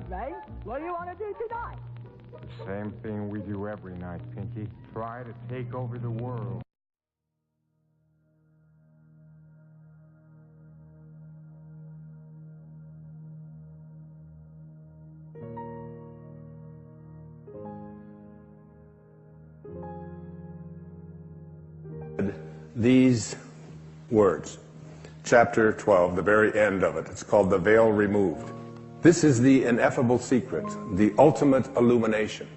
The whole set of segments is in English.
Ray. What do you want to do tonight? The same thing we do every night, Pinky. Try to take over the world. These words, chapter 12, the very end of it. It's called The Veil Removed. This is the ineffable secret, the ultimate illumination,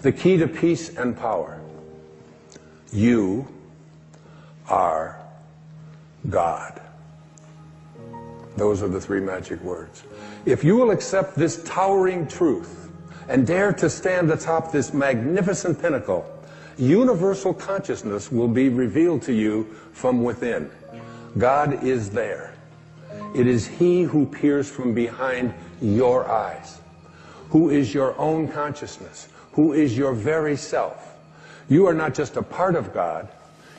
the key to peace and power. You are God. Those are the three magic words. If you will accept this towering truth and dare to stand atop this magnificent pinnacle, universal consciousness will be revealed to you from within. God is there. It is He who peers from behind your eyes, who is your own consciousness, who is your very self. You are not just a part of God,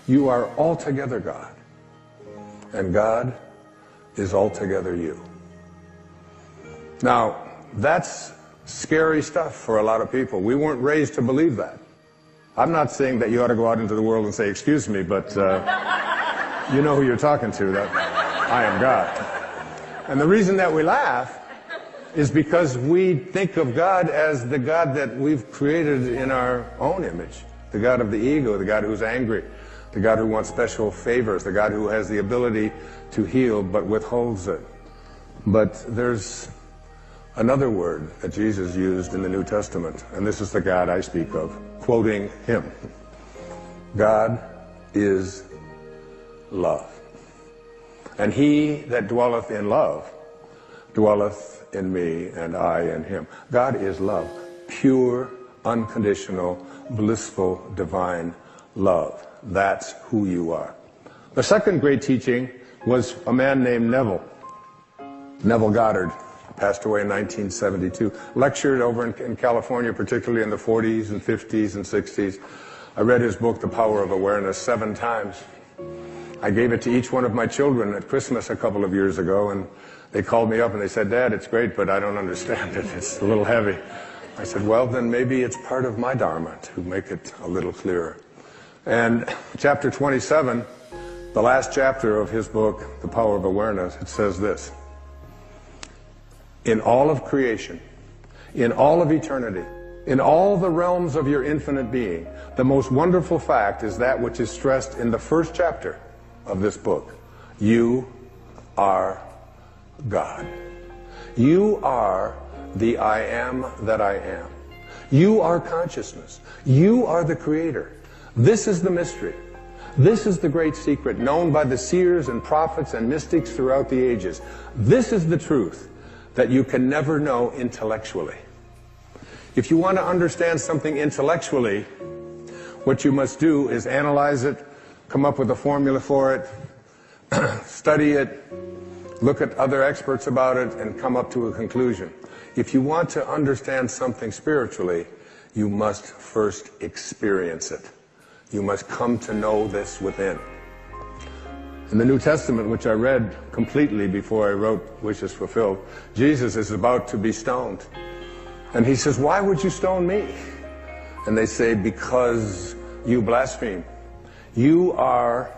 you are altogether God. And God is altogether you. Now, that's scary stuff for a lot of people. We weren't raised to believe that. I'm not saying that you ought to go out into the world and say, excuse me, but you know who you're talking to, that I am God. And the reason that we laugh is because we think of God as the God that we've created in our own image, the God of the ego, the God who's angry, the God who wants special favors, the God who has the ability to heal but withholds it. But there's another word that Jesus used in the New Testament, and this is the God I speak of, quoting Him. God is love. And he that dwelleth in love dwelleth in me, and I in him. God is love. Pure, unconditional, blissful, divine love. That's who you are. The second great teaching was a man named Neville Goddard. Passed away in 1972. Lectured over in California, particularly in the 40s and 50s and 60s. I read his book, The Power of Awareness, 7 times. I gave it to each one of my children at Christmas a couple of years ago, and they called me up and they said, Dad, it's great, but I don't understand it. It's a little heavy. I said, well, then maybe it's part of my Dharma to make it a little clearer. And chapter 27, the last chapter of his book, The Power of Awareness, it says this: in all of creation, in all of eternity, in all the realms of your infinite being, the most wonderful fact is that which is stressed in the first chapter of this book. You are God. You are the I am that I am. You are consciousness. You are the creator. This is the mystery. This is the great secret known by the seers and prophets and mystics throughout the ages. This is the truth that you can never know intellectually. If you want to understand something intellectually, what you must do is analyze it, come up with a formula for it, study it, look at other experts about it, and come up to a conclusion. If you want to understand something spiritually, you must first experience it. You must come to know this within. In the New Testament, which I read completely before I wrote Wishes Fulfilled, Jesus is about to be stoned. And he says, why would you stone me? And they say, because you blaspheme. You are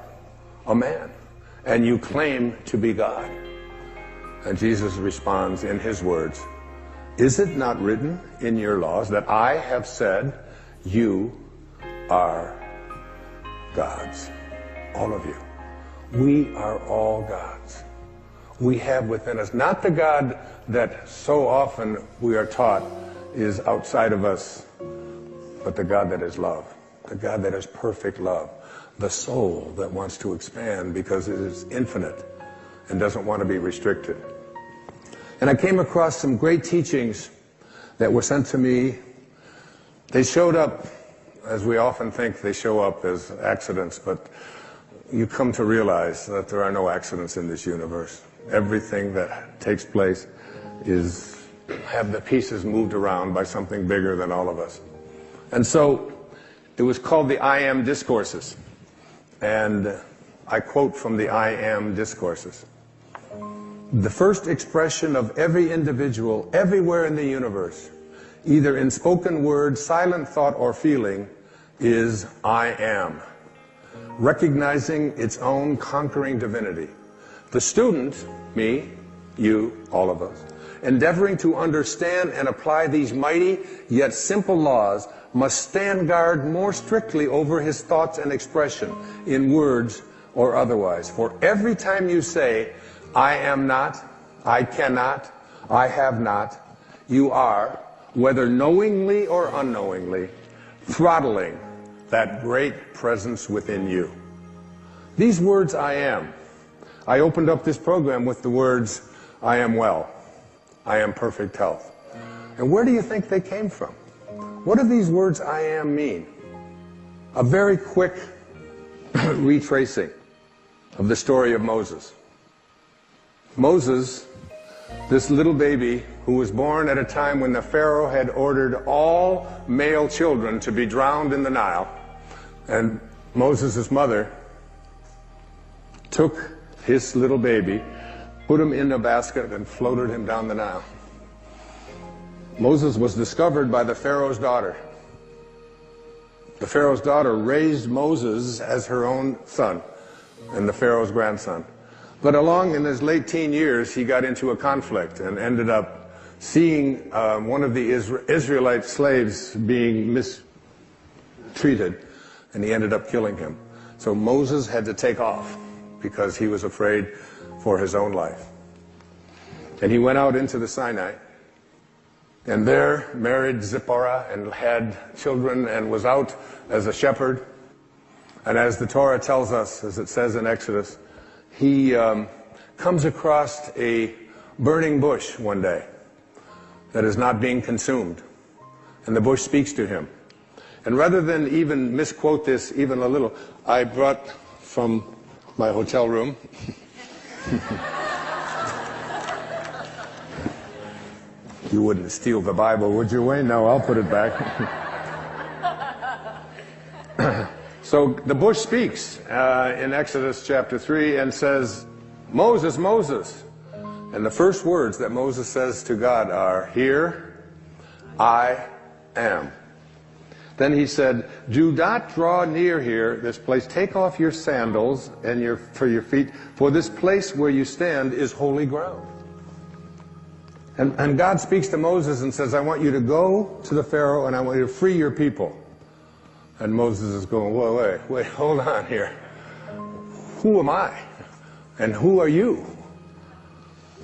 a man, and you claim to be God. And Jesus responds in his words, is it not written in your laws that I have said you are gods? All of you. We are all gods. We have within us, not the God that so often we are taught is outside of us, but the God that is love, the God that is perfect love, the soul that wants to expand because it is infinite and doesn't want to be restricted. And I came across some great teachings that were sent to me. They showed up, as we often think they show up as accidents, but you come to realize that there are no accidents in this universe. Everything that takes place have the pieces moved around by something bigger than all of us. And so it was called the I Am Discourses. And I quote from the I Am Discourses. The first expression of every individual everywhere in the universe, either in spoken word, silent thought, or feeling, is I am, recognizing its own conquering divinity. The student, me, you, all of us, endeavoring to understand and apply these mighty yet simple laws, must stand guard more strictly over his thoughts and expression, in words or otherwise. For every time you say, I am not, I cannot, I have not, you are, whether knowingly or unknowingly, throttling that great presence within you. These words, I am. I opened up this program with the words, I am well. I am perfect health. And where do you think they came from? What do these words, I am, mean? A very quick retracing of the story of Moses. Moses, this little baby who was born at a time when the Pharaoh had ordered all male children to be drowned in the Nile, and Moses' mother took his little baby, put him in a basket, and floated him down the Nile. Moses was discovered by the Pharaoh's daughter. The Pharaoh's daughter raised Moses as her own son and the Pharaoh's grandson. But along in his late teen years, he got into a conflict and ended up seeing one of the Israelite slaves being mistreated, and he ended up killing him. So Moses had to take off because he was afraid for his own life. And he went out into the Sinai, and there married Zipporah and had children and was out as a shepherd. And as the Torah tells us, as it says in Exodus, he comes across a burning bush one day that is not being consumed. And the bush speaks to him. And rather than even misquote this even a little, I brought from my hotel room You wouldn't steal the Bible, would you, Wayne? No, I'll put it back. So the bush speaks in Exodus chapter 3 and says, Moses, Moses. And the first words that Moses says to God are, Here I am. Then he said, Do not draw near here, this place. Take off your sandals and for your feet, for this place where you stand is holy ground. And God speaks to Moses and says, I want you to go to the Pharaoh and I want you to free your people. And Moses is going, wait, hold on here. Who am I? And who are you?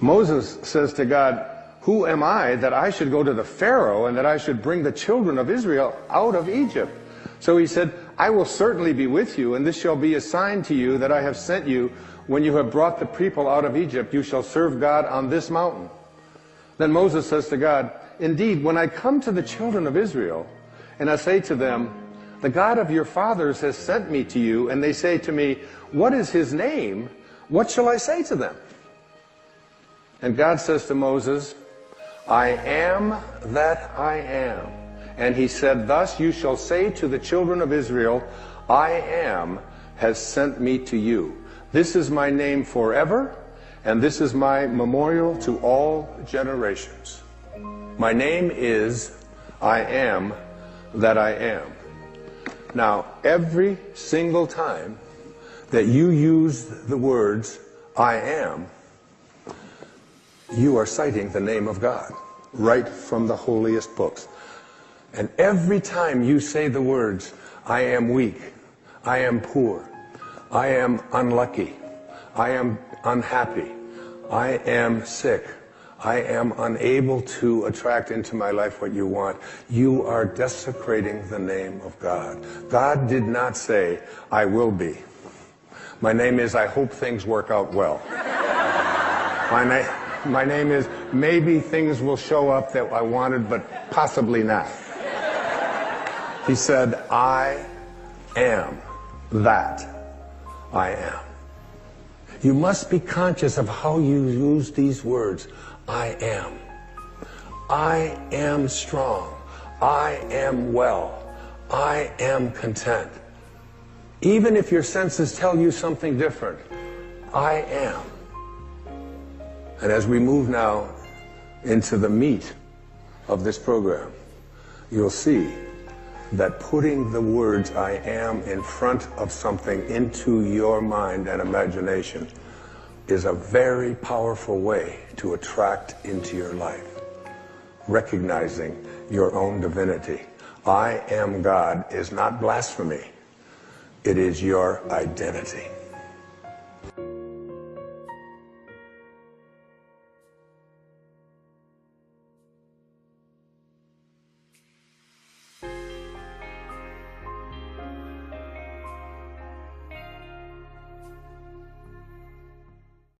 Moses says to God, who am I that I should go to the Pharaoh and that I should bring the children of Israel out of Egypt? So he said, I will certainly be with you, and this shall be a sign to you that I have sent you. When you have brought the people out of Egypt, you shall serve God on this mountain. Then Moses says to God, Indeed, when I come to the children of Israel, and I say to them, The God of your fathers has sent me to you, and they say to me, What is his name? What shall I say to them? And God says to Moses, I am that I am. And he said, Thus you shall say to the children of Israel, I am has sent me to you. This is my name forever, and this is my memorial to all generations. My name is I am that I am. Now, every single time that you use the words I am, you are citing the name of God right from the holiest books. And every time you say the words, I am weak, I am poor, I am unlucky, I am unhappy, I am sick, I am unable to attract into my life what you want, you are desecrating the name of God. God did not say, I will be. My name is, I hope things work out well. My name is, maybe things will show up that I wanted, but possibly not. He said, I am that I am. You must be conscious of how you use these words. I am. I am strong. I am well. I am content. Even if your senses tell you something different, I am. And as we move now into the meat of this program, you'll see that putting the words "I am" in front of something into your mind and imagination is a very powerful way to attract into your life, recognizing your own divinity. I am God is not blasphemy. It is your identity.